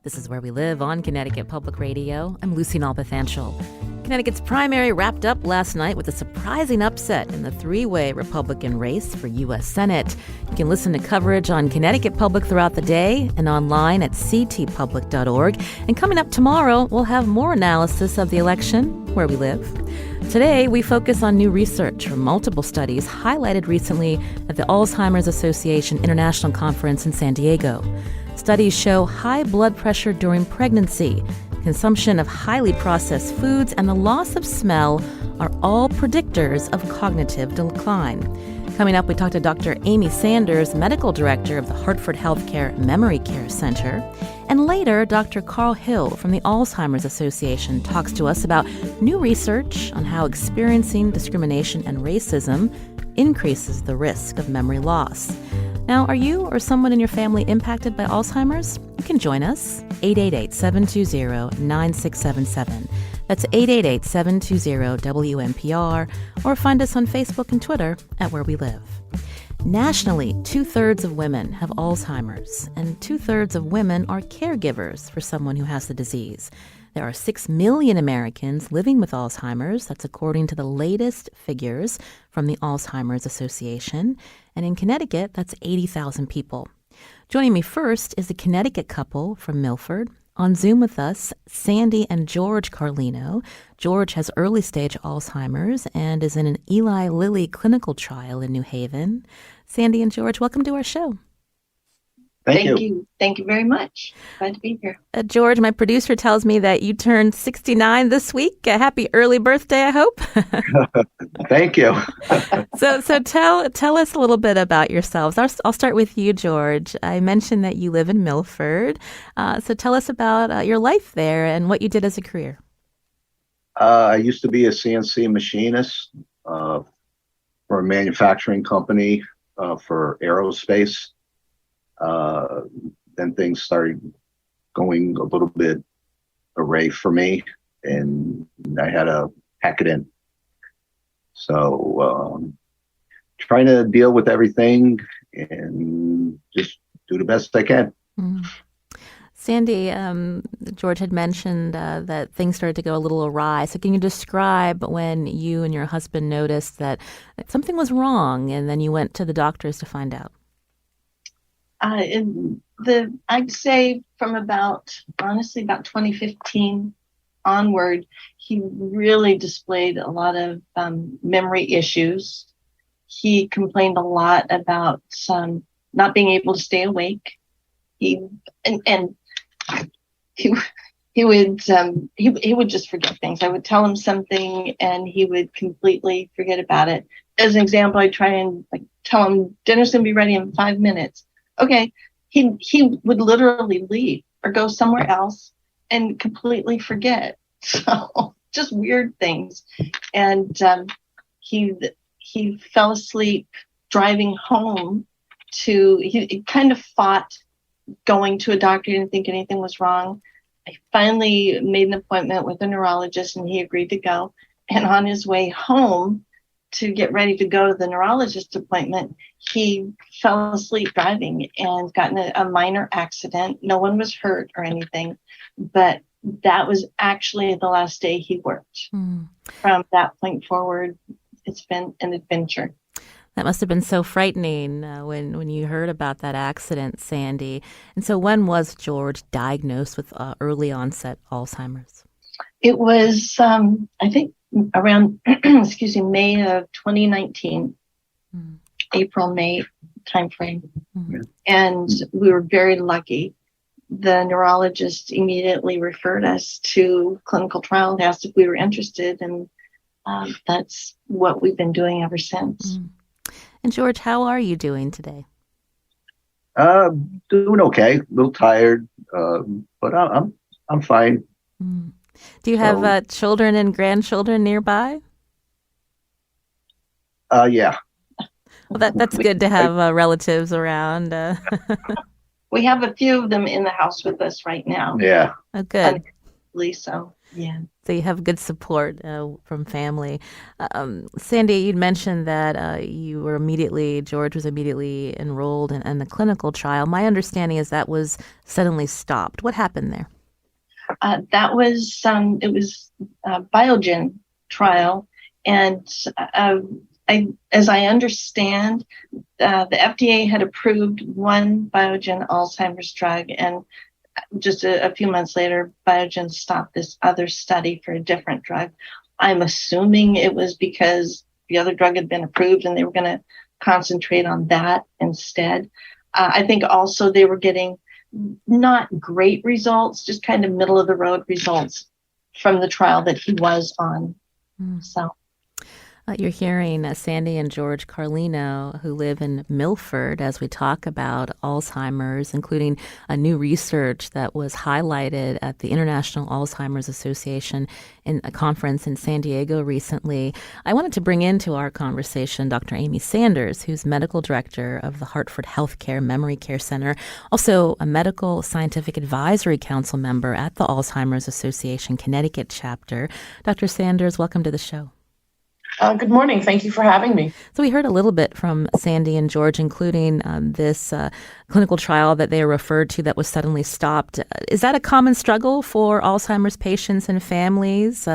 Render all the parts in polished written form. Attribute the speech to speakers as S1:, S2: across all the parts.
S1: This is Where We Live on Connecticut Public Radio. I'm Lucy Nalpathanchel. Connecticut's primary wrapped up last night with a surprising upset in the three-way Republican race for U.S. Senate. You can listen to coverage on Connecticut Public throughout the day and online at ctpublic.org. And coming up tomorrow, we'll have more analysis of the election, Where We Live. Today, we focus on new research from multiple studies highlighted recently at the Alzheimer's Association International Conference in San Diego. Studies show high blood pressure during pregnancy, consumption of highly processed foods, and the loss of smell are all predictors of cognitive decline. Coming up, we talk to Dr. Amy Sanders, medical director of the Hartford Healthcare Memory Care Center. And later, Dr. Carl Hill from the Alzheimer's Association talks to us about new research on how experiencing discrimination and racism increases the risk of memory loss. Now, are you or someone in your family impacted by Alzheimer's? You can join us, 888-720-9677. That's 888-720-WNPR, or find us on Facebook and Twitter at Where We Live. Nationally, 2/3 of women have Alzheimer's, and 2/3 of women are caregivers for someone who has the disease. There are 6 million Americans living with Alzheimer's. That's according to the latest figures from the Alzheimer's Association. And in Connecticut, that's 80,000 people. Joining me first is a Connecticut couple from Milford. On Zoom with us, Sandy and George Carlino. George has early-stage Alzheimer's and is in an Eli Lilly clinical trial in New Haven. Sandy and George, welcome to our show.
S2: Thank you. Thank you very much. Glad to be here.
S1: George, my producer tells me that you turned 69 this week. A happy early birthday, I hope.
S3: Thank you.
S1: So tell us a little bit about yourselves. I'll start with you, George. I mentioned that you live in Milford. So tell us about your life there and what you did as a career.
S3: I used to be a CNC machinist for a manufacturing company for aerospace. Then things started going a little bit awry for me, and I had a accident. So trying to deal with everything and just do the best I can.
S1: Mm. Sandy, George had mentioned that things started to go a little awry. So can you describe when you and your husband noticed that something was wrong and then you went to the doctors to find out?
S2: I'd say from about 2015 onward, he really displayed a lot of memory issues. He complained a lot about not being able to stay awake. He would just forget things. I would tell him something and he would completely forget about it. As an example, I'd try and tell him dinner's gonna be ready in 5 minutes. Okay, he would literally leave or go somewhere else and completely forget. So just weird things. And he fell asleep driving home he kind of fought going to a doctor. He didn't think anything was wrong. I finally made an appointment with a neurologist and he agreed to go. And on his way home to get ready to go to the neurologist appointment, he fell asleep driving and got in a minor accident. No one was hurt or anything, but that was actually the last day he worked. Mm. From that point forward, it's been an adventure.
S1: That must have been so frightening when you heard about that accident, Sandy. And so when was George diagnosed with early onset Alzheimer's?
S2: It was, I think, around, May of 2019, April, May timeframe. Mm-hmm. And we were very lucky. The neurologist immediately referred us to clinical trial and asked if we were interested. And that's what we've been doing ever since.
S1: Mm. And George, how are you doing today?
S3: Doing okay. A little tired, but I'm fine.
S1: Mm. Do you have children and grandchildren nearby?
S3: Yeah.
S1: Well, that's good to have relatives around.
S2: We have a few of them in the house with us right now.
S3: Yeah.
S1: Oh, good.
S2: So. Yeah.
S1: So you have good support from family. Sandy, you'd mentioned that George was immediately enrolled in the clinical trial. My understanding is that was suddenly stopped. What happened there?
S2: That was it was a Biogen trial, and as I understand, the FDA had approved one Biogen Alzheimer's drug, and just a few months later, Biogen stopped this other study for a different drug. I'm assuming it was because the other drug had been approved and they were going to concentrate on that instead. I think also they were getting not great results, just kind of middle of the road results from the trial that he was on. So.
S1: You're hearing Sandy and George Carlino, who live in Milford, as we talk about Alzheimer's, including a new research that was highlighted at the International Alzheimer's Association in a conference in San Diego recently. I wanted to bring into our conversation Dr. Amy Sanders, who's medical director of the Hartford Healthcare Memory Care Center, also a medical scientific advisory council member at the Alzheimer's Association Connecticut chapter. Dr. Sanders, welcome to the show.
S4: Good morning. Thank you for having me.
S1: So we heard a little bit from Sandy and George, including this clinical trial that they referred to that was suddenly stopped. Is that a common struggle for Alzheimer's patients and families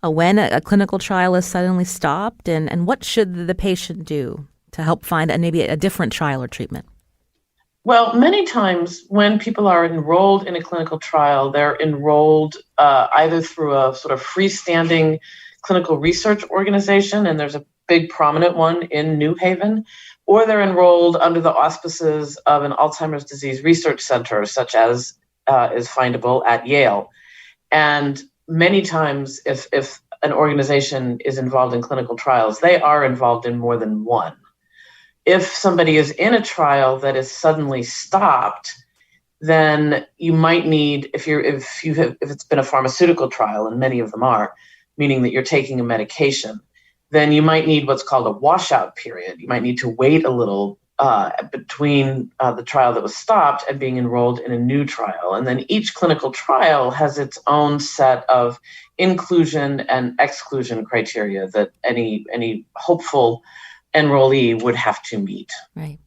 S1: when a clinical trial is suddenly stopped? And what should the patient do to help find maybe a different trial or treatment?
S4: Well, many times when people are enrolled in a clinical trial, they're enrolled either through a sort of freestanding clinical research organization, and there's a big prominent one in New Haven, or they're enrolled under the auspices of an Alzheimer's disease research center, such as is findable at Yale. And many times, if an organization is involved in clinical trials, they are involved in more than one. If somebody is in a trial that is suddenly stopped, then you might need, if it's been a pharmaceutical trial, and many of them are, meaning that you're taking a medication, then you might need what's called a washout period. You might need to wait a little between the trial that was stopped and being enrolled in a new trial. And then each clinical trial has its own set of inclusion and exclusion criteria that any hopeful enrollee would have to meet.
S1: Right.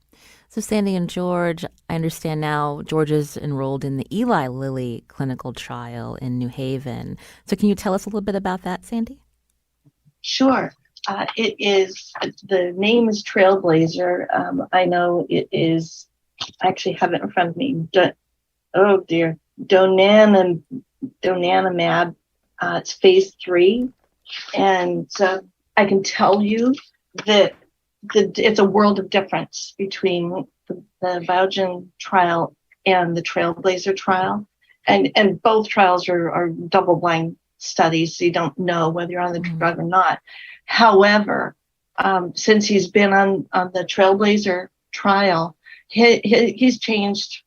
S1: So Sandy and George, I understand now George is enrolled in the Eli Lilly clinical trial in New Haven. So can you tell us a little bit about that, Sandy?
S2: Sure. The name is Trailblazer. I know it is, I actually have it in front of me. Donanemab. It's phase 3. And I can tell you that it's a world of difference between the Biogen trial and the Trailblazer trial. And both trials are double-blind studies, so you don't know whether you're on the drug or not. However, since he's been on the Trailblazer trial, he's changed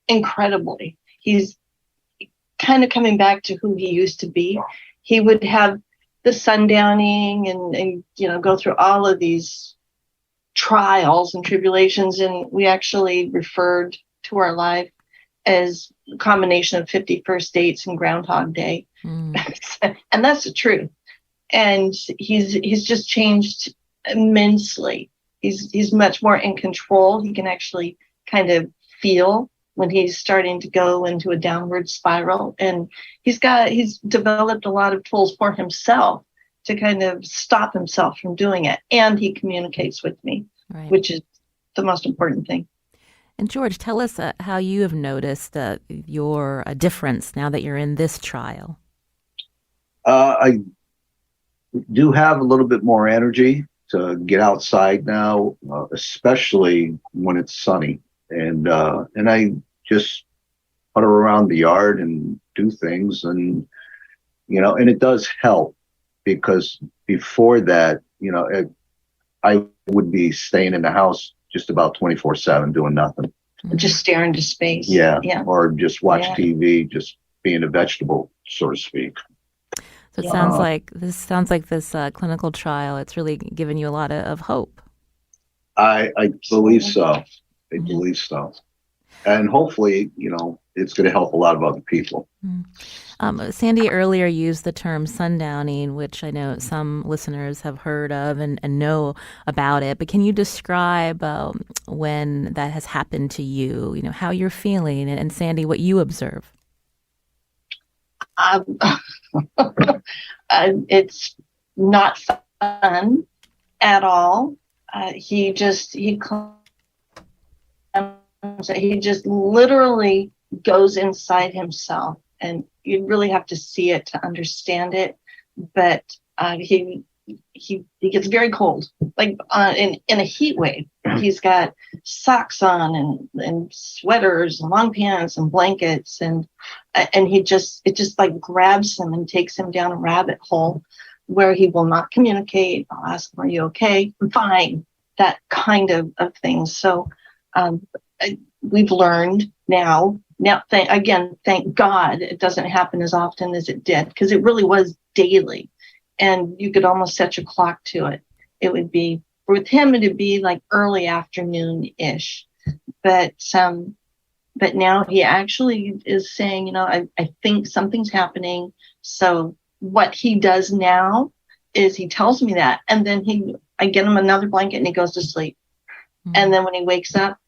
S2: incredibly. He's kind of coming back to who he used to be. He would have the sundowning and go through all of these trials and tribulations, and we actually referred to our life as a combination of 50 First Dates and Groundhog Day. And that's the truth. And he's just changed immensely. He's much more in control. He can actually kind of feel when he's starting to go into a downward spiral, and he's developed a lot of tools for himself to kind of stop himself from doing it. And he communicates with me, right, which is the most important thing.
S1: And George, tell us how you have noticed your difference now that you're in this trial.
S3: I do have a little bit more energy to get outside now, especially when it's sunny. And I just putter around the yard and do things, and it does help, because before that, I would be staying in the house just about 24/7 doing nothing.
S2: Just staring into space.
S3: Yeah. Or just watch TV, just being a vegetable, so to speak.
S1: So it sounds like this clinical trial, it's really given you a lot of hope.
S3: I believe so. I believe so. And hopefully, it's going to help a lot of other people.
S1: Sandy earlier used the term sundowning, which I know some listeners have heard of and know about it. But can you describe when that has happened to you, how you're feeling, and Sandy, what you observe?
S2: It's not fun at all. He just literally goes inside himself, and you really have to see it to understand it. But he gets very cold, like in a heat wave. He's got socks on and sweaters and long pants and blankets, and it just like grabs him and takes him down a rabbit hole where he will not communicate. I'll ask him, "Are you okay?" "I'm fine." That kind of thing. So we've learned now, thank God it doesn't happen as often as it did, because it really was daily. And you could almost set your clock to it. It would be, with him, it'd be like early afternoon-ish. But now he actually is saying, I think something's happening. So what he does now is he tells me that, and then I get him another blanket and he goes to sleep. Mm-hmm. And then when he wakes up,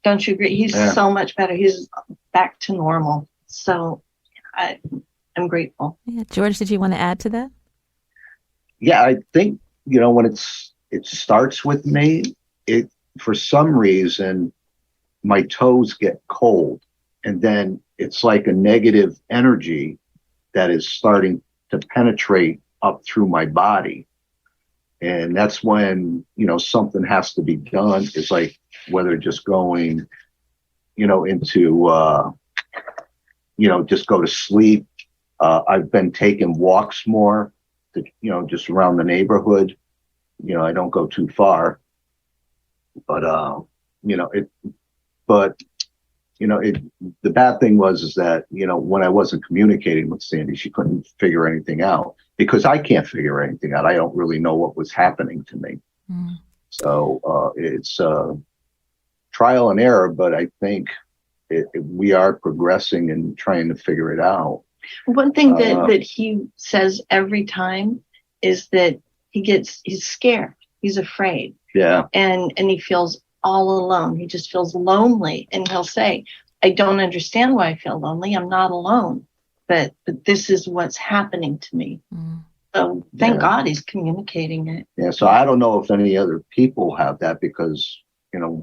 S2: don't you agree? He's so much better. He's back to normal. So I'm grateful.
S1: Yeah. George, did you want to add to that?
S3: Yeah, I think, when it starts with me, for some reason, my toes get cold, and then it's like a negative energy that is starting to penetrate up through my body. And that's when, something has to be done. It's like, whether just going, into, just go to sleep. I've been taking walks more, just around the neighborhood. I don't go too far, but, the bad thing is that, when I wasn't communicating with Sandy, she couldn't figure anything out, because I can't figure anything out. I don't really know what was happening to me. Mm. So it's trial and error, but I think we are progressing and trying to figure it out.
S2: One thing that he says every time is that he's scared. He's afraid.
S3: Yeah.
S2: And he feels all alone. He just feels lonely. And he'll say, "I don't understand why I feel lonely. I'm not alone. But this is what's happening to me." Mm. So thank God he's communicating it.
S3: Yeah. So I don't know if any other people have that, because,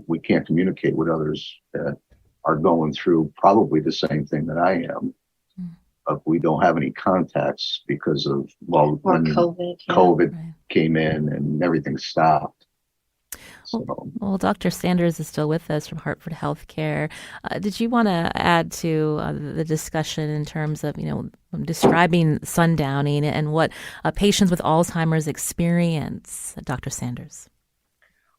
S3: we can't communicate with others that are going through probably the same thing that I am. Mm. But we don't have any contacts because of, when COVID came in and everything stopped.
S1: Well, Dr. Sanders is still with us from Hartford Healthcare. Did you want to add to the discussion in terms of, describing sundowning and what patients with Alzheimer's experience, Dr. Sanders?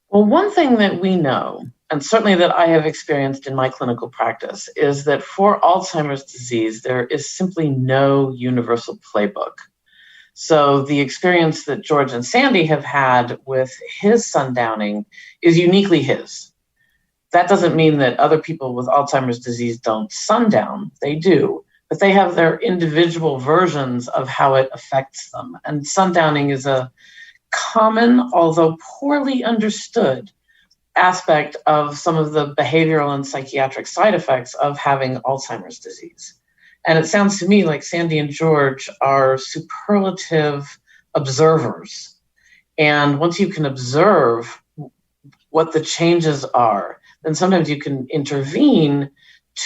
S4: Well, one thing that we know, and certainly that I have experienced in my clinical practice, is that for Alzheimer's disease, there is simply no universal playbook. So the experience that George and Sandy have had with his sundowning is uniquely his. That doesn't mean that other people with Alzheimer's disease don't sundown. They do, but they have their individual versions of how it affects them. And sundowning is a common, although poorly understood, aspect of some of the behavioral and psychiatric side effects of having Alzheimer's disease. And it sounds to me like Sandy and George are superlative observers. And once you can observe what the changes are, then sometimes you can intervene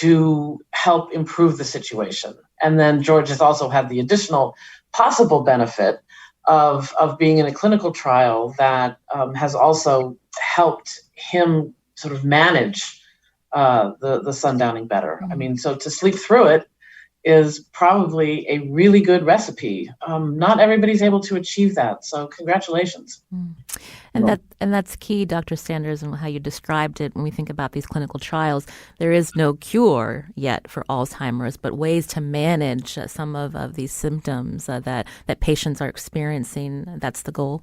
S4: to help improve the situation. And then George has also had the additional possible benefit of being in a clinical trial that has also helped him sort of manage the sundowning better. I mean, so to sleep through it is probably a really good recipe. Not everybody's able to achieve that. So congratulations.
S1: And that's key, Dr. Sanders, and how you described it when we think about these clinical trials. There is no cure yet for Alzheimer's, but ways to manage some of these symptoms that patients are experiencing. That's the goal.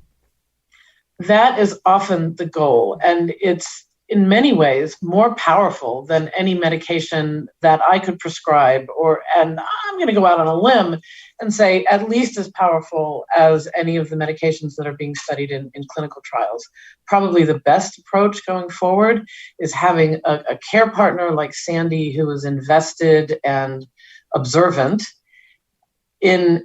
S4: That is often the goal. And it's in many ways more powerful than any medication that I could prescribe, and I'm going to go out on a limb and say at least as powerful as any of the medications that are being studied in clinical trials. Probably the best approach going forward is having a care partner like Sandy who is invested and observant in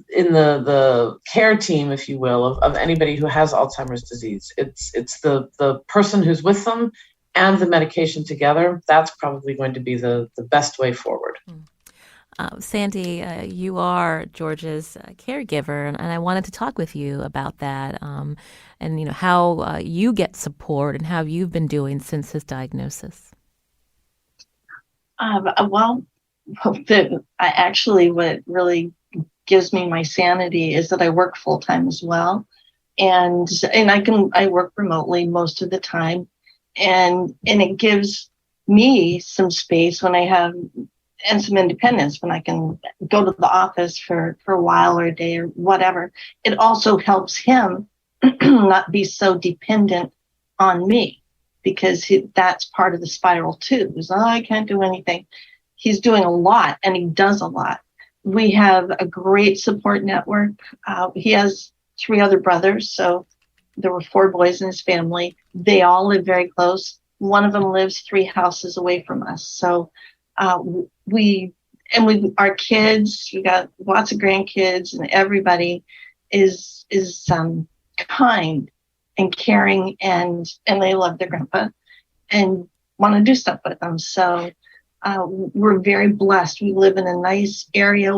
S4: the care team, if you will, of anybody who has Alzheimer's disease. It's the person who's with them and the medication together. That's probably going to be the best way forward.
S1: Sandy, you are George's caregiver, and I wanted to talk with you about that, and how you get support and how you've been doing since his diagnosis.
S2: What really gives me my sanity is that I work full time as well, and I work remotely most of the time, and it gives me some space when I have. And some independence when I can go to the office for a while or a day or whatever. It also helps him not be so dependent on me, because that's part of the spiral too. Is, I can't do anything. He's doing a lot, and he does a lot. We have a great support network. He has 3 other brothers, so there were 4 boys in his family. They all live very close. One of them lives 3 houses away from us. So our kids, we got lots of grandkids, and everybody is kind and caring, and they love their grandpa and want to do stuff with them. So we're very blessed. We live in a nice area,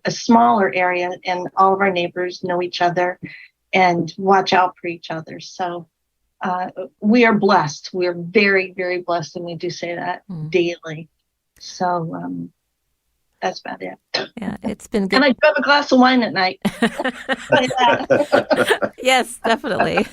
S2: a smaller area, and all of our neighbors know each other and watch out for each other. So we are blessed. We are very, very blessed, and we do say that daily. So that's about it.
S1: Yeah, it's been good.
S2: And I do have a glass of wine at night.
S1: Yes, definitely.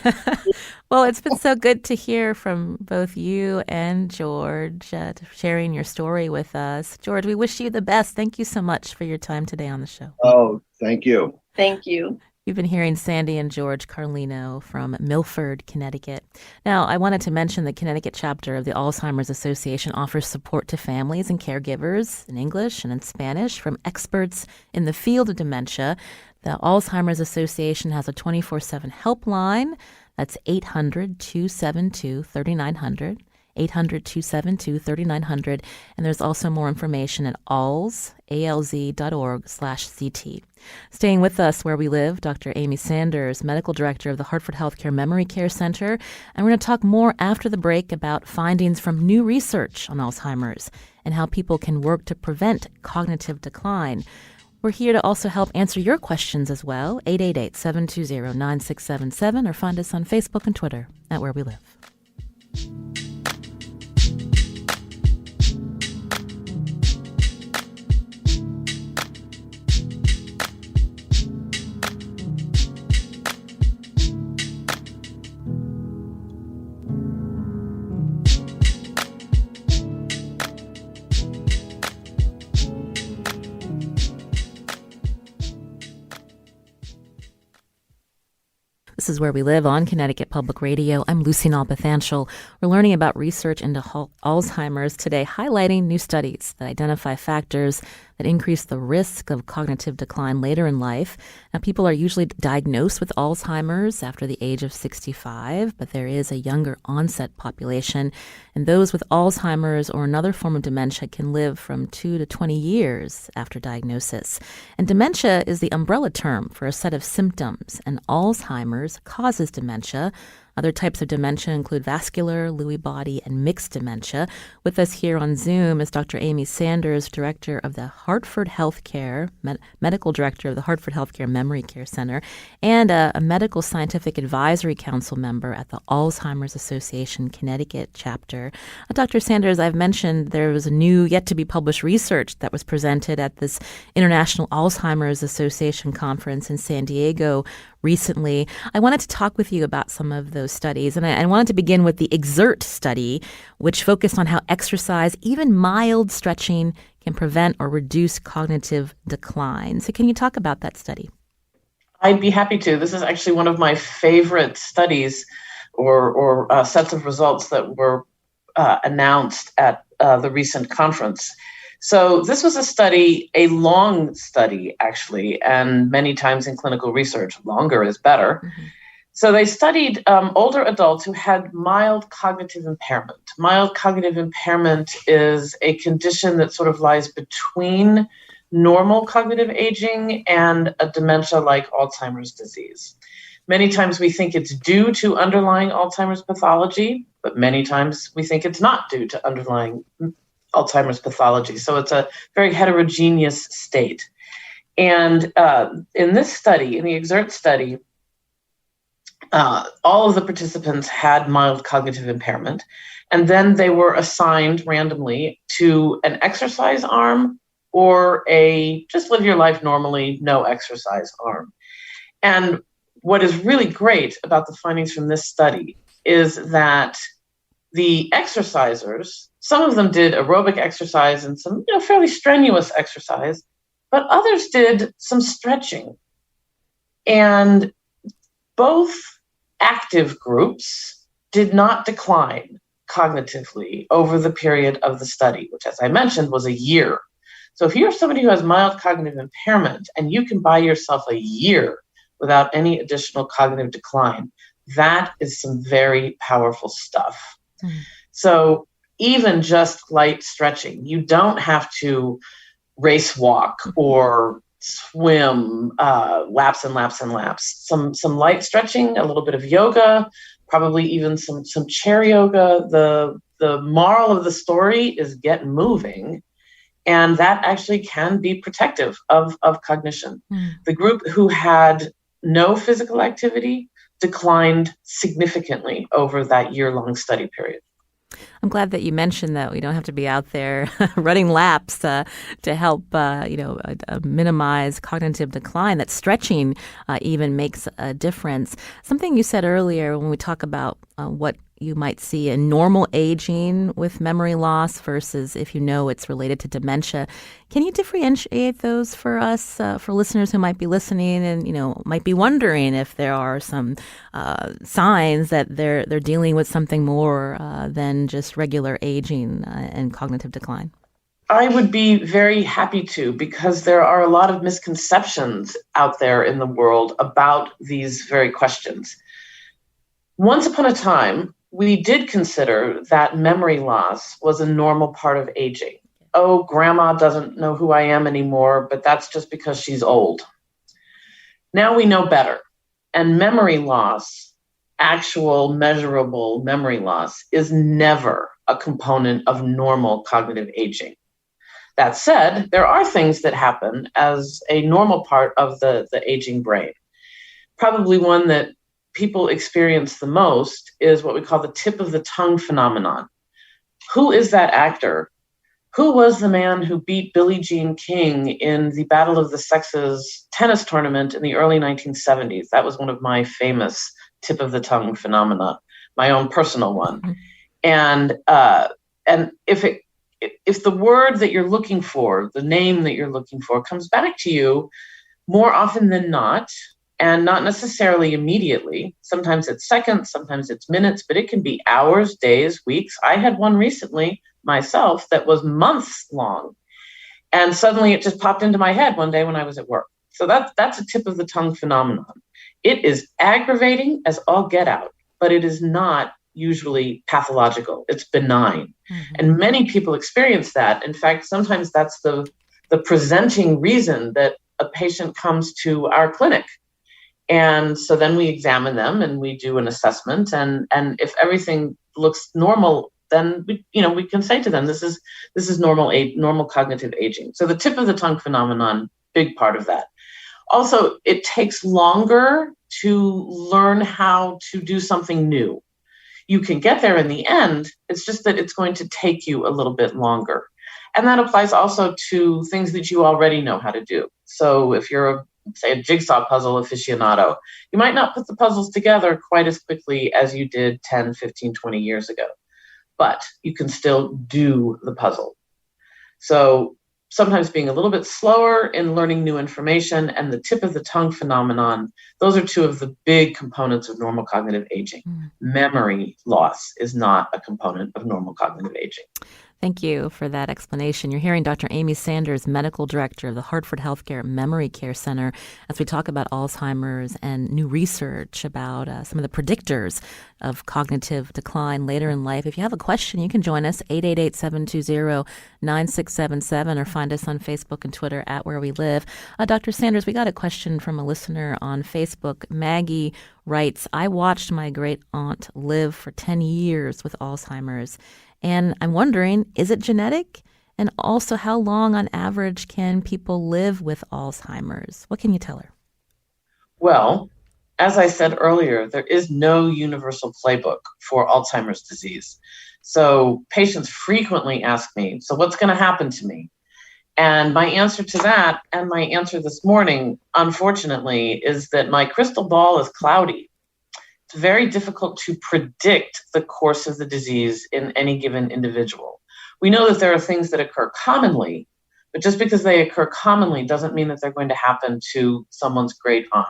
S1: Well, it's been so good to hear from both you and George, sharing your story with us. George, we wish you the best. Thank you so much for your time today on the show.
S3: Oh, thank you.
S2: Thank you.
S1: You've been hearing Sandy and George Carlino from Milford, Connecticut. Now, I wanted to mention the Connecticut chapter of the Alzheimer's Association offers support to families and caregivers in English and in Spanish from experts in the field of dementia. The Alzheimer's Association has a 24/7 helpline. That's 800-272-3900. 800-272-3900. And there's also more information at alz.org/CT. Staying with us where we live, Dr. Amy Sanders, Medical Director of the Hartford Healthcare Memory Care Center. And we're going to talk more after the break about findings from new research on Alzheimer's and how people can work to prevent cognitive decline. We're here to also help answer your questions as well, 888-720-9677, or find us on Facebook and Twitter at Where We Live. This is Where We Live on Connecticut Public Radio. I'm Lucy Nalpathanchel. We're learning about research into Alzheimer's today, highlighting new studies that identify factors that increase the risk of cognitive decline later in life. Now, people are usually diagnosed with Alzheimer's after the age of 65, but there is a younger onset population, and those with Alzheimer's or another form of dementia can live from 2 to 20 years after diagnosis. And dementia is the umbrella term for a set of symptoms, and Alzheimer's causes dementia. Other types of dementia include vascular, Lewy body, and mixed dementia. With us here on Zoom is Dr. Amy Sanders, Director of the Hartford Healthcare, Medical Director of the Hartford Healthcare Memory Care Center, and a Medical Scientific Advisory Council member at the Alzheimer's Association Connecticut chapter. Dr. Sanders, I've mentioned there was a new, yet-to-be-published research that was presented at this International Alzheimer's Association conference in San Diego recently. I wanted to talk with you about some of those studies, and I wanted to begin with the EXERT study, which focused on how exercise, even mild stretching, can prevent or reduce cognitive decline. So can you talk about that study?
S4: I'd be happy to. This is actually one of my favorite studies or sets of results that were announced at the recent conference. So this was a study, a long study, actually, and many times in clinical research, longer is better. Mm-hmm. So they studied older adults who had mild cognitive impairment. Mild cognitive impairment is a condition that sort of lies between normal cognitive aging and a dementia like Alzheimer's disease. Many times we think it's due to underlying Alzheimer's pathology, but many times we think it's not due to underlying Alzheimer's pathology. So it's a very heterogeneous state. And in this study, in the EXERT study, all of the participants had mild cognitive impairment, and then they were assigned randomly to an exercise arm or a just live your life normally, no exercise arm. And what is really great about the findings from this study is that the exercisers, some of them did aerobic exercise and some fairly strenuous exercise, but others did some stretching. And both active groups did not decline cognitively over the period of the study, which, as I mentioned, was a year. So if you're somebody who has mild cognitive impairment and you can buy yourself a year without any additional cognitive decline, that is some very powerful stuff. Mm. So even just light stretching, you don't have to race walk or swim laps and laps and laps. Some light stretching, a little bit of yoga, probably even some chair yoga. The moral of the story is get moving. And that actually can be protective of cognition. Mm. The group who had no physical activity declined significantly over that year-long study period.
S1: I'm glad that you mentioned that we don't have to be out there running laps to help, minimize cognitive decline. That stretching even makes a difference. Something you said earlier when we talk about what you might see in normal aging with memory loss versus if it's related to dementia. Can you differentiate those for us, for listeners who might be listening and, might be wondering if there are some signs that they're dealing with something more than just regular aging and cognitive decline?
S4: I would be very happy to, because there are a lot of misconceptions out there in the world about these very questions. Once upon a time, we did consider that memory loss was a normal part of aging. Oh, grandma doesn't know who I am anymore, but that's just because she's old. Now we know better. And memory loss, actual measurable memory loss, is never a component of normal cognitive aging. That said, there are things that happen as a normal part of the aging brain. Probably one that people experience the most is what we call the tip of the tongue phenomenon. Who is that actor? Who was the man who beat Billie Jean King in the Battle of the Sexes tennis tournament in the early 1970s? That was one of my famous tip of the tongue phenomena, my own personal one. Mm-hmm. And if the word that you're looking for, the name that you're looking for, comes back to you more often than not, and not necessarily immediately. Sometimes it's seconds, sometimes it's minutes, but it can be hours, days, weeks. I had one recently myself that was months long. And suddenly it just popped into my head one day when I was at work. So that's a tip of the tongue phenomenon. It is aggravating as all get out, but it is not usually pathological. It's benign. Mm-hmm. And many people experience that. In fact, sometimes that's the presenting reason that a patient comes to our clinic. And so then we examine them and we do an assessment. And if everything looks normal, then we can say to them, this is normal cognitive aging. So the tip of the tongue phenomenon, big part of that. Also, it takes longer to learn how to do something new. You can get there in the end. It's just that it's going to take you a little bit longer. And that applies also to things that you already know how to do. So if you're say a jigsaw puzzle aficionado, you might not put the puzzles together quite as quickly as you did 10, 15, 20 years ago, but you can still do the puzzle. So sometimes being a little bit slower in learning new information, and the tip of the tongue phenomenon. Those are two of the big components of normal cognitive aging. Memory loss is not a component of normal cognitive aging.
S1: Thank you for that explanation. You're hearing Dr. Amy Sanders, Medical Director of the Hartford Healthcare Memory Care Center, as we talk about Alzheimer's and new research about some of the predictors of cognitive decline later in life. If you have a question, you can join us, 888-720-9677, or find us on Facebook and Twitter at Where We Live. Dr. Sanders, we got a question from a listener on Facebook. Maggie writes, I watched my great aunt live for 10 years with Alzheimer's. And I'm wondering, is it genetic? And also, how long on average can people live with Alzheimer's? What can you tell her?
S4: Well, as I said earlier, there is no universal playbook for Alzheimer's disease. So patients frequently ask me, so what's going to happen to me? And my answer to that, and my answer this morning, unfortunately, is that my crystal ball is cloudy. It's very difficult to predict the course of the disease in any given individual. We know that there are things that occur commonly, but just because they occur commonly doesn't mean that they're going to happen to someone's great aunt.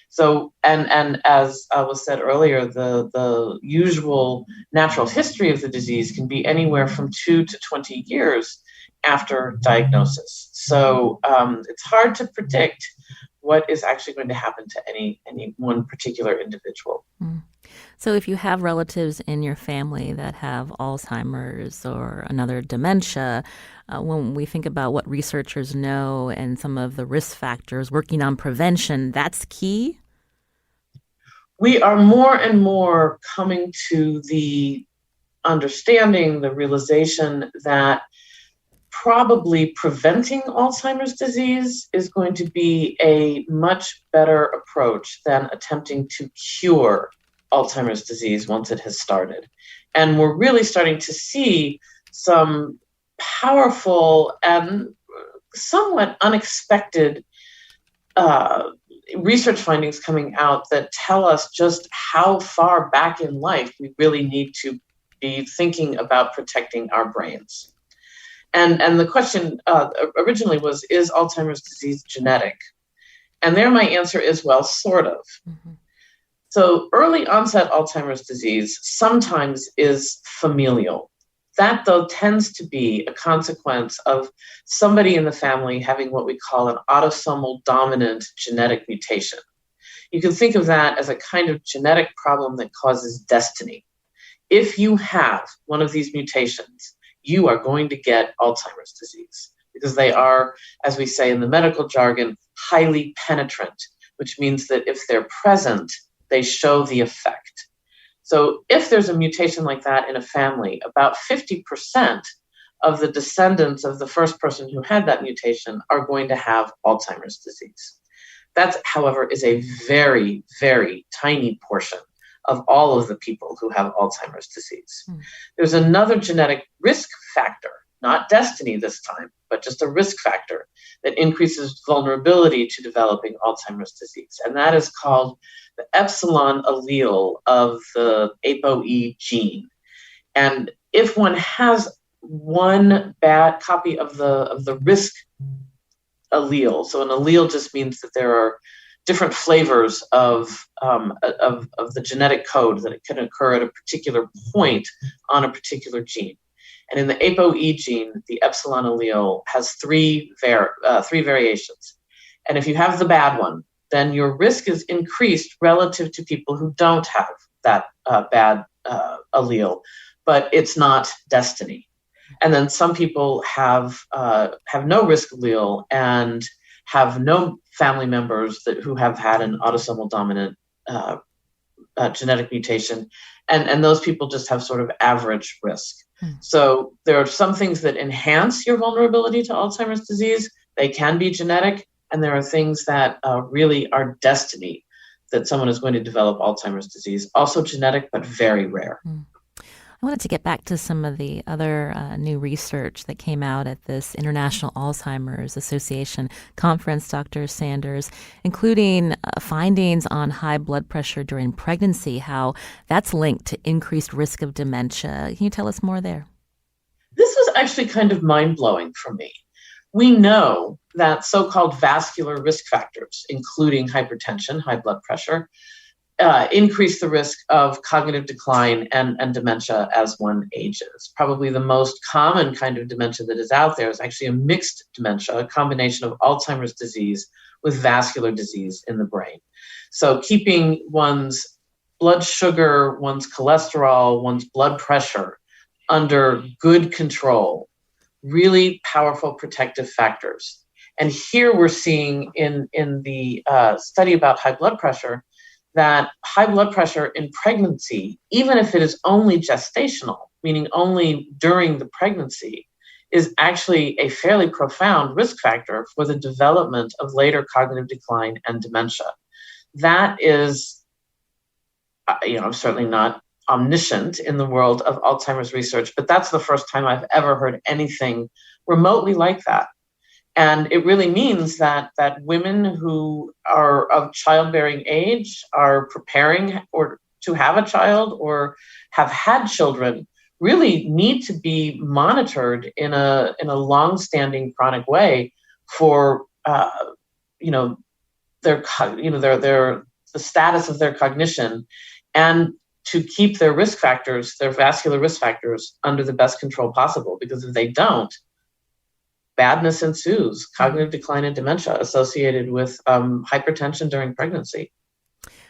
S4: So, and as was said earlier, the usual natural history of the disease can be anywhere from 2 to 20 years after diagnosis. So it's hard to predict what is actually going to happen to any one particular individual.
S1: So if you have relatives in your family that have Alzheimer's or another dementia, when we think about what researchers know and some of the risk factors, working on prevention, that's key?
S4: We are more and more coming to the understanding, the realization that probably preventing Alzheimer's disease is going to be a much better approach than attempting to cure Alzheimer's disease once it has started. And we're really starting to see some powerful and somewhat unexpected research findings coming out that tell us just how far back in life we really need to be thinking about protecting our brains. And the question originally was, is Alzheimer's disease genetic? And there my answer is, well, sort of. Mm-hmm. So early onset Alzheimer's disease sometimes is familial. That, though, tends to be a consequence of somebody in the family having what we call an autosomal dominant genetic mutation. You can think of that as a kind of genetic problem that causes destiny. If you have one of these mutations, you are going to get Alzheimer's disease because they are, as we say in the medical jargon, highly penetrant, which means that if they're present, they show the effect. So if there's a mutation like that in a family, about 50% of the descendants of the first person who had that mutation are going to have Alzheimer's disease. That, however, is a very, very tiny portion of all of the people who have Alzheimer's disease. There's another genetic risk factor, not destiny this time, but just a risk factor that increases vulnerability to developing Alzheimer's disease. And that is called the epsilon allele of the ApoE gene. And if one has one bad copy of the risk allele, so an allele just means that there are different flavors of the genetic code that can occur at a particular point on a particular gene. And in the ApoE gene, the epsilon allele has three variations. And if you have the bad one, then your risk is increased relative to people who don't have that bad allele, but it's not destiny. And then some people have no risk allele and have no family members who have had an autosomal dominant genetic mutation, and those people just have sort of average risk. So there are some things that enhance your vulnerability to Alzheimer's disease. They can be genetic, and there are things that really are destiny, that someone is going to develop Alzheimer's disease. Also genetic, but very rare.
S1: I wanted to get back to some of the other new research that came out at this International Alzheimer's Association conference, Dr. Sanders, including findings on high blood pressure during pregnancy, how that's linked to increased risk of dementia. Can you tell us more there?
S4: This was actually kind of mind-blowing for me. we know that so-called vascular risk factors, including hypertension, high blood pressure, increase the risk of cognitive decline and dementia as one ages. Probably the most common kind of dementia that is out there is actually a mixed dementia, a combination of Alzheimer's disease with vascular disease in the brain. So keeping one's blood sugar, one's cholesterol, one's blood pressure under good control, really powerful protective factors. And here we're seeing in the study about high blood pressure that high blood pressure in pregnancy, even if it is only gestational, meaning only during the pregnancy, is actually a fairly profound risk factor for the development of later cognitive decline and dementia. That is, I'm certainly not omniscient in the world of Alzheimer's research, but that's the first time I've ever heard anything remotely like that. And it really means that women who are of childbearing age, are preparing or to have a child or have had children, really need to be monitored in a long-standing chronic way for the status of their cognition, and to keep their risk factors, their vascular risk factors, under the best control possible. Because if they don't, badness ensues, cognitive decline and dementia associated with hypertension during pregnancy.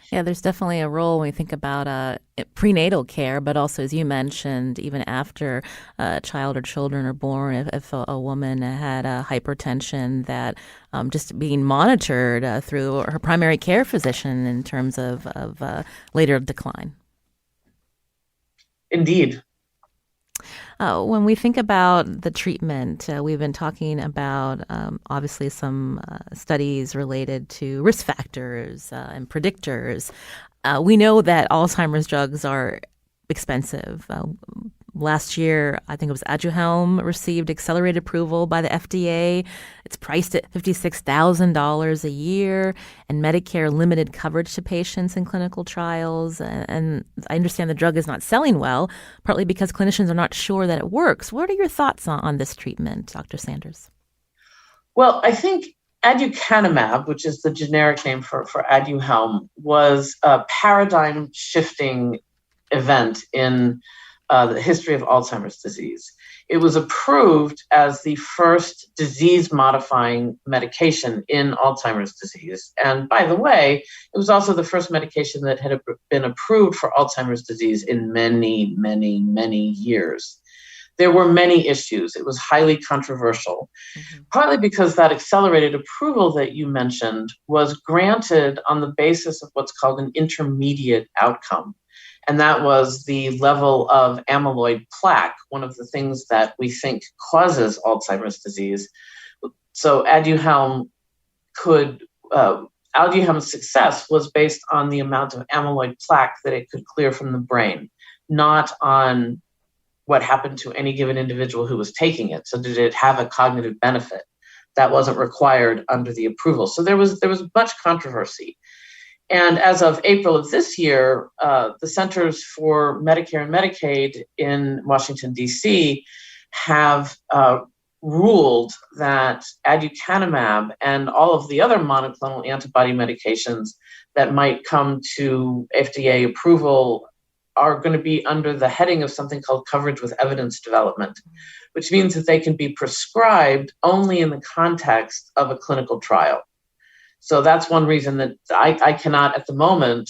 S1: Yeah, there's definitely a role when we think about prenatal care, but also, as you mentioned, even after a child or children are born, if a woman had hypertension, that just being monitored through her primary care physician in terms of later decline.
S4: Indeed.
S1: When we think about the treatment, we've been talking about obviously some studies related to risk factors and predictors. We know that Alzheimer's drugs are expensive. Last year, I think it was Aduhelm received accelerated approval by the FDA. It's priced at $56,000 a year, and Medicare limited coverage to patients in clinical trials. And I understand the drug is not selling well, partly because clinicians are not sure that it works. What are your thoughts on this treatment, Dr. Sanders?
S4: Well, I think aducanumab, which is the generic name for Aduhelm, was a paradigm-shifting event in the history of Alzheimer's disease. It was approved as the first disease-modifying medication in Alzheimer's disease. And by the way, it was also the first medication that had been approved for Alzheimer's disease in many, many, many years. There were many issues. It was highly controversial, partly because that accelerated approval that you mentioned was granted on the basis of what's called an intermediate outcome. And that was the level of amyloid plaque, one of the things that we think causes Alzheimer's disease. So Aduhelm's success was based on the amount of amyloid plaque that it could clear from the brain, not on what happened to any given individual who was taking it. So did it have a cognitive benefit? That wasn't required under the approval. So there was much controversy. And as of April of this year, the Centers for Medicare and Medicaid in Washington, D.C. have ruled that aducanumab and all of the other monoclonal antibody medications that might come to FDA approval are going to be under the heading of something called coverage with evidence development, which means that they can be prescribed only in the context of a clinical trial. So that's one reason that I cannot at the moment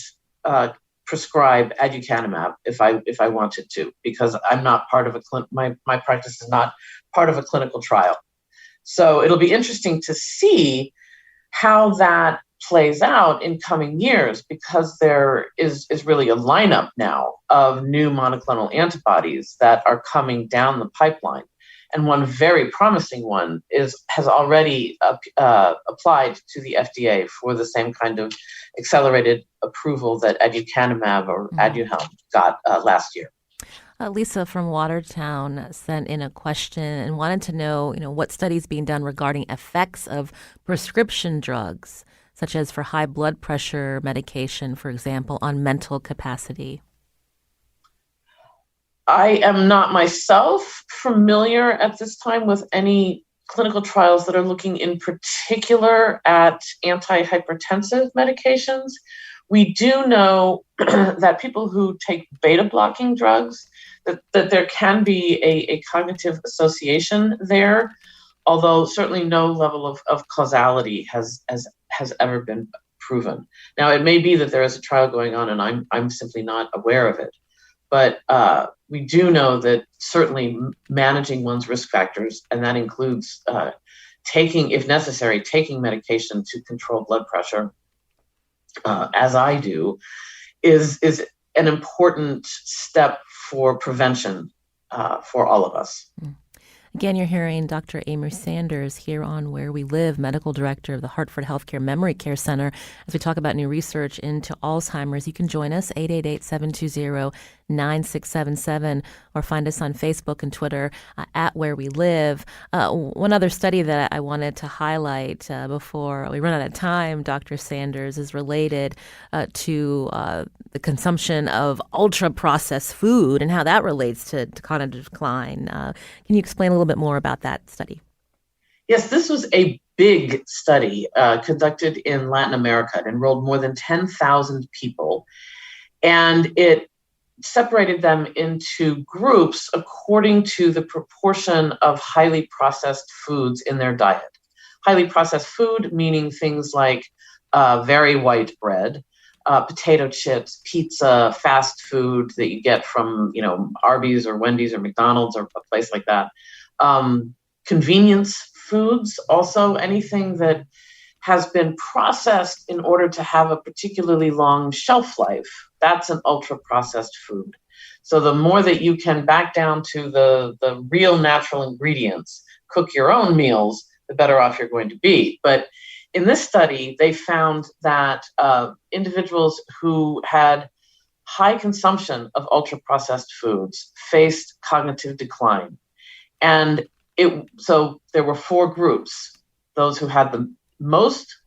S4: prescribe aducanumab if I wanted to, because I'm not part of my practice is not part of a clinical trial. So it'll be interesting to see how that plays out in coming years, because there is really a lineup now of new monoclonal antibodies that are coming down the pipeline. And one very promising one has already applied to the FDA for the same kind of accelerated approval that aducanumab or Aduhelm got last year.
S1: Lisa from Watertown sent in a question and wanted to know, what studies being done regarding effects of prescription drugs, such as for high blood pressure medication, for example, on mental capacity.
S4: I am not myself familiar at this time with any clinical trials that are looking in particular at antihypertensive medications. We do know that people who take beta blocking drugs, that there can be a cognitive association there, although certainly no level of causality has ever been proven. Now, it may be that there is a trial going on and I'm simply not aware of it. But we do know that certainly managing one's risk factors, and that includes taking, if necessary, taking medication to control blood pressure, as I do, is an important step for prevention for all of us.
S1: Again, you're hearing Dr. Amy Sanders here on Where We Live, Medical Director of the Hartford Healthcare Memory Care Center, as we talk about new research into Alzheimer's. You can join us, 888-720-9677, or find us on Facebook and Twitter at Where We Live. One other study that I wanted to highlight before we run out of time, Dr. Sanders, is related to the consumption of ultra-processed food and how that relates to cognitive decline. Can you explain a little bit more about that study?
S4: Yes, this was a big study conducted in Latin America. It enrolled more than 10,000 people, and it separated them into groups according to the proportion of highly processed foods in their diet. Highly processed food meaning things like very white bread, potato chips, pizza, fast food that you get from, Arby's or Wendy's or McDonald's or a place like that. Convenience foods, also anything that has been processed in order to have a particularly long shelf life. That's an ultra-processed food. So the more that you can back down to the real natural ingredients, cook your own meals, the better off you're going to be. But in this study, they found that individuals who had high consumption of ultra-processed foods faced cognitive decline. And so there were four groups: those who had the most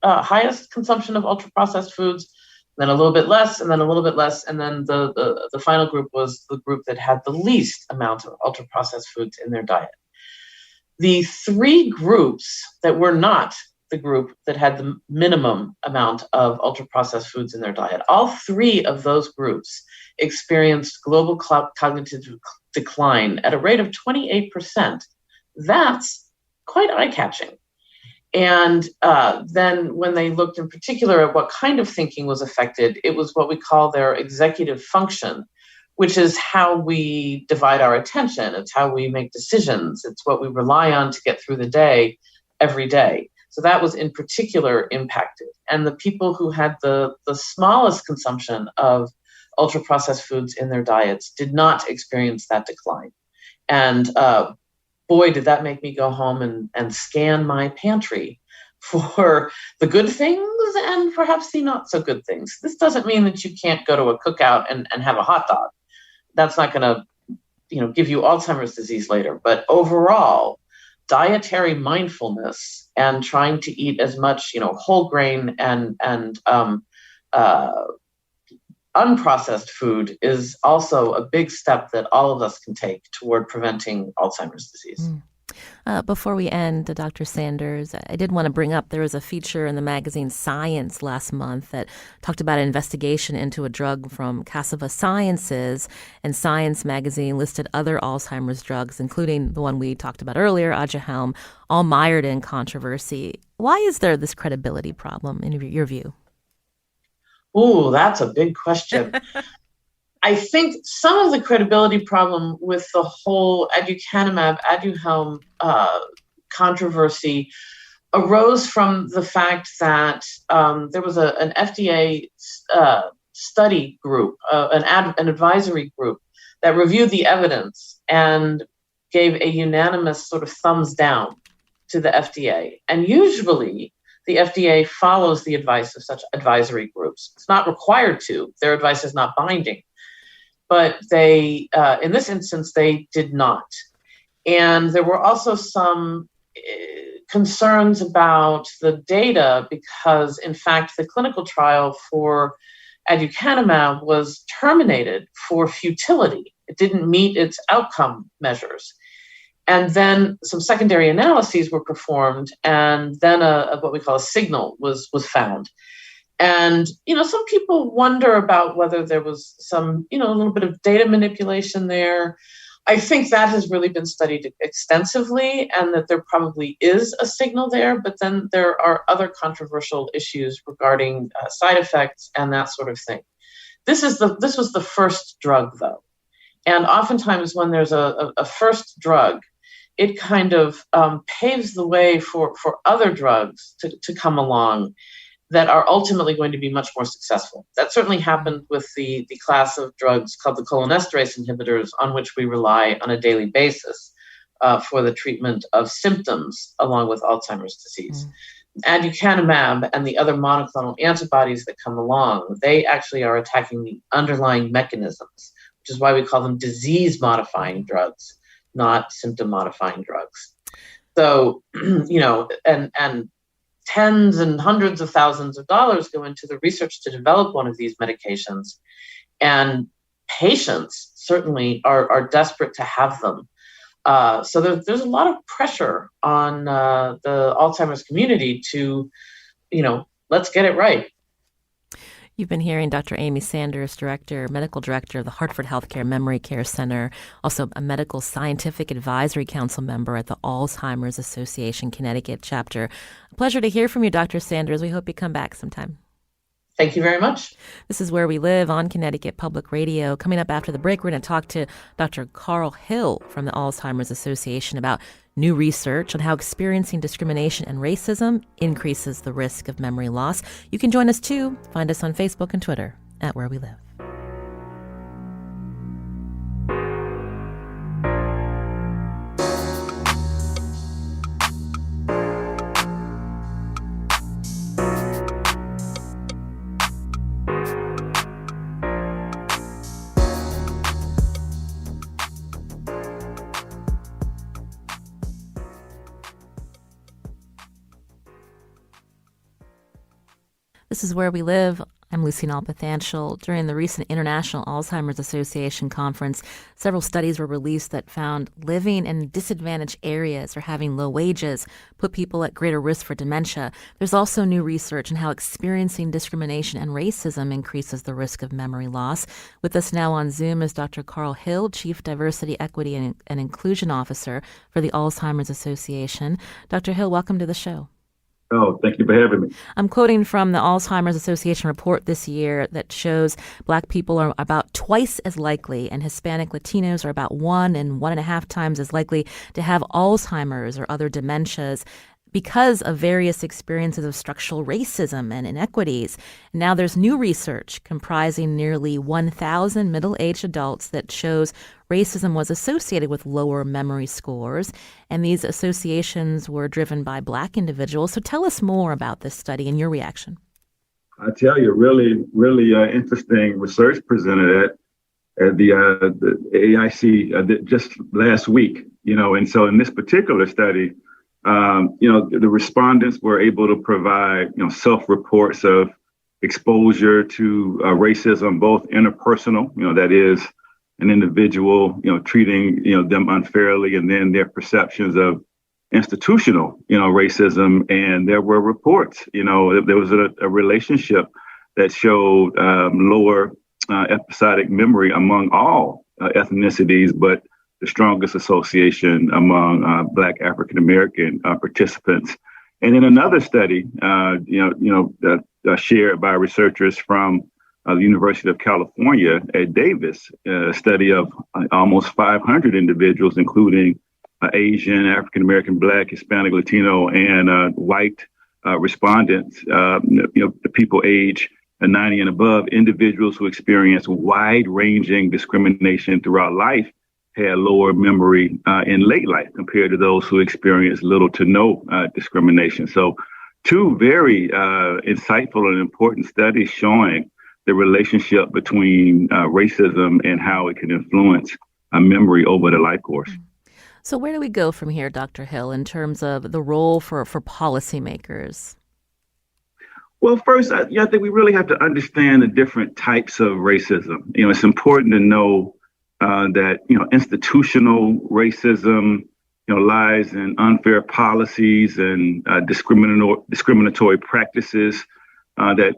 S4: highest consumption of ultra-processed foods, then a little bit less, and then a little bit less, and then the final group was the group that had the least amount of ultra-processed foods in their diet. The three groups that were not the group that had the minimum amount of ultra-processed foods in their diet, all three of those groups experienced global cognitive decline at a rate of 28%. That's quite eye-catching. And then when they looked in particular at what kind of thinking was affected, it was what we call their executive function, which is how we divide our attention. It's how we make decisions. It's what we rely on to get through the day every day. So that was in particular impacted. And the people who had the smallest consumption of ultra-processed foods in their diets did not experience that decline. And boy, did that make me go home and scan my pantry for the good things and perhaps the not so good things. This doesn't mean that you can't go to a cookout and have a hot dog. That's not going to, give you Alzheimer's disease later. But overall, dietary mindfulness and trying to eat as much, whole grain and unprocessed food is also a big step that all of us can take toward preventing Alzheimer's disease.
S1: Before we end, Dr. Sanders, I did want to bring up there was a feature in the magazine Science last month that talked about an investigation into a drug from Cassava Sciences, and Science magazine listed other Alzheimer's drugs, including the one we talked about earlier, Aduhelm, all mired in controversy. Why is there this credibility problem in your view?
S4: Ooh, that's a big question. I think some of the credibility problem with the whole Aduhelm controversy arose from the fact that there was an FDA study group, an advisory group that reviewed the evidence and gave a unanimous sort of thumbs down to the FDA. And usually the FDA follows the advice of such advisory groups. It's not required to. Their advice is not binding. But they, in this instance, they did not. And there were also some concerns about the data because, in fact, the clinical trial for aducanumab was terminated for futility. It didn't meet its outcome measures. And then some secondary analyses were performed, and then what we call a signal was found. And, some people wonder about whether there was some, a little bit of data manipulation there. I think that has really been studied extensively, and that there probably is a signal there, but then there are other controversial issues regarding side effects and that sort of thing. This was the first drug, though. And oftentimes when there's a first drug, it kind of paves the way for other drugs to come along that are ultimately going to be much more successful. That certainly happened with the class of drugs called the cholinesterase inhibitors, on which we rely on a daily basis for the treatment of symptoms along with Alzheimer's disease. Aducanumab and the other monoclonal antibodies that come along, they actually are attacking the underlying mechanisms, which is why we call them disease-modifying drugs, not symptom-modifying drugs. So, and tens and hundreds of thousands of dollars go into the research to develop one of these medications. And patients certainly are desperate to have them. So there's a lot of pressure on the Alzheimer's community to, let's get it right.
S1: You've been hearing Dr. Amy Sanders, medical director of the Hartford Healthcare Memory Care Center, also a medical scientific advisory council member at the Alzheimer's Association Connecticut chapter. A pleasure to hear from you, Dr. Sanders. We hope you come back sometime.
S4: Thank you very much.
S1: This is Where We Live on Connecticut Public Radio. Coming up after the break, we're going to talk to Dr. Carl Hill from the Alzheimer's Association about new research on how experiencing discrimination and racism increases the risk of memory loss. You can join us too. Find us on Facebook and Twitter at Where We Live. This is Where We Live. I'm Lucy Nalpathanchel. During the recent International Alzheimer's Association conference, several studies were released that found living in disadvantaged areas or having low wages put people at greater risk for dementia. There's also new research on how experiencing discrimination and racism increases the risk of memory loss. With us now on Zoom is Dr. Carl Hill, Chief Diversity, Equity, and Inclusion Officer for the Alzheimer's Association. Dr. Hill, welcome to the show.
S5: Oh, thank you for having me.
S1: I'm quoting from the Alzheimer's Association report this year that shows Black people are about twice as likely, and Hispanic Latinos are about 1 and 1.5 times as likely to have Alzheimer's or other dementias because of various experiences of structural racism and inequities. Now there's new research comprising nearly 1,000 middle-aged adults that shows racism was associated with lower memory scores, and these associations were driven by Black individuals. So tell us more about this study and your reaction.
S5: I tell you, really interesting research presented at the AIC just last week, and so in this particular study, the respondents were able to provide, self-reports of exposure to racism, both interpersonal, that is an individual, treating, them unfairly, and then their perceptions of institutional, racism. And there were reports, there was a relationship that showed lower episodic memory among all ethnicities, but the strongest association among Black African-American participants. And in another study, shared by researchers from the University of California at Davis, a study of almost 500 individuals, including Asian, African-American, Black, Hispanic, Latino, and white respondents, the people age 90 and above, individuals who experience wide-ranging discrimination throughout life had lower memory in late life compared to those who experience little to no discrimination. So two very insightful and important studies showing the relationship between racism and how it can influence memory over the life course.
S1: So where do we go from here, Dr. Hill, in terms of the role for policymakers?
S5: Well, first, I think we really have to understand the different types of racism. It's important to know that, institutional racism lies in unfair policies and discriminatory practices that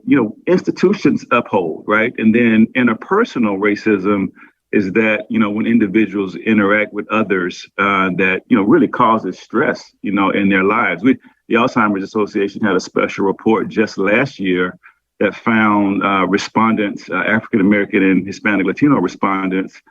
S5: institutions uphold, right? And then interpersonal racism is that when individuals interact with others that really causes stress in their lives. The Alzheimer's Association had a special report just last year that found respondents, African American and Hispanic Latino respondents,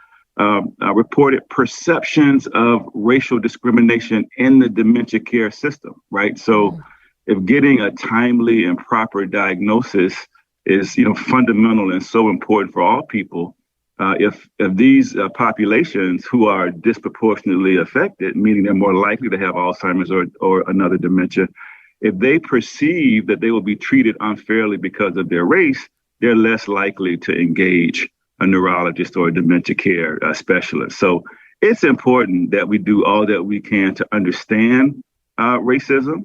S5: reported perceptions of racial discrimination in the dementia care system, right? So if getting a timely and proper diagnosis is fundamental and so important for all people, if these populations who are disproportionately affected, meaning they're more likely to have Alzheimer's or another dementia, if they perceive that they will be treated unfairly because of their race, they're less likely to engage a neurologist or a dementia care specialist. So it's important that we do all that we can to understand racism,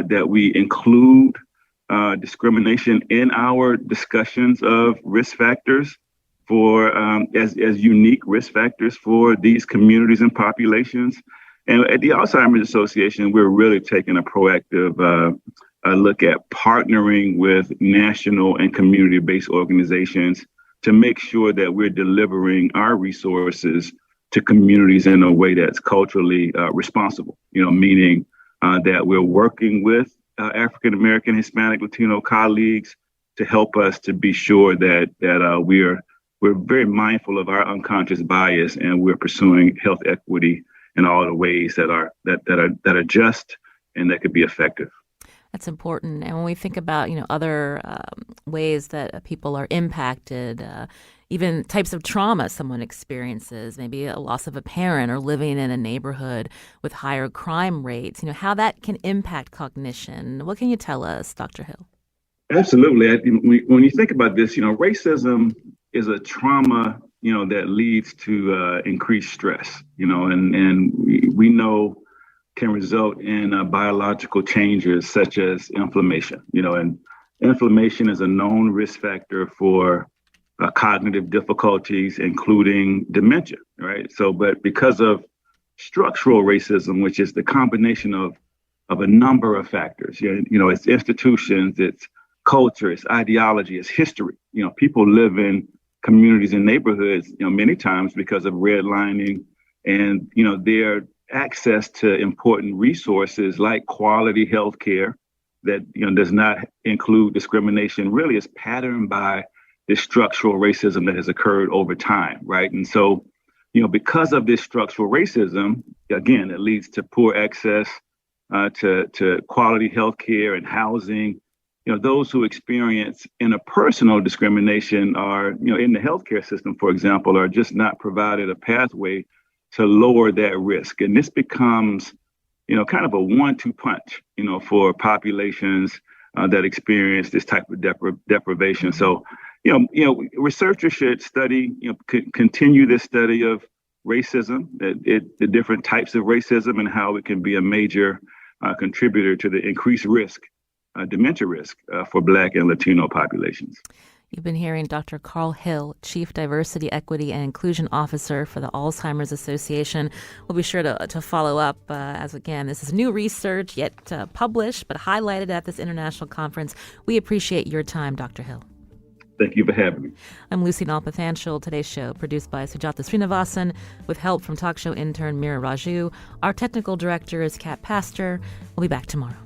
S5: that we include discrimination in our discussions of risk factors for as unique risk factors for these communities and populations. And at the Alzheimer's Association, we're really taking a proactive look at partnering with national and community-based organizations to make sure that we're delivering our resources to communities in a way that's culturally responsible, meaning that we're working with African American, Hispanic, Latino colleagues to help us to be sure that we're very mindful of our unconscious bias, and we're pursuing health equity in all the ways that are just and that could be effective.
S1: That's important. And when we think about, other ways that people are impacted, even types of trauma someone experiences, maybe a loss of a parent or living in a neighborhood with higher crime rates, how that can impact cognition. What can you tell us, Dr. Hill?
S5: Absolutely. When you think about this, racism is a trauma, that leads to increased stress, and we know can result in biological changes such as inflammation, and inflammation is a known risk factor for cognitive difficulties, including dementia, right? So, but because of structural racism, which is the combination of a number of factors, it's institutions, it's culture, it's ideology, it's history. People live in communities and neighborhoods, many times because of redlining and, their access to important resources like quality health care that, does not include discrimination really is patterned by this structural racism that has occurred over time, right? And so, because of this structural racism, again, it leads to poor access to quality health care and housing. Those who experience interpersonal discrimination are, in the healthcare system, for example, are just not provided a pathway to lower that risk. And this becomes, kind of a 1-2 punch, for populations that experience this type of deprivation. So, researchers should study, continue this study of racism, the different types of racism and how it can be a major contributor to the increased risk, dementia risk for Black and Latino populations.
S1: You've been hearing Dr. Carl Hill, Chief Diversity, Equity, and Inclusion Officer for the Alzheimer's Association. We'll be sure to follow up as, again, this is new research yet published but highlighted at this international conference. We appreciate your time, Dr. Hill.
S5: Thank you for having me.
S1: I'm Lucy Nalpathanchil. Today's show produced by Sujata Srinivasan with help from talk show intern Mira Raju. Our technical director is Kat Pastor. We'll be back tomorrow.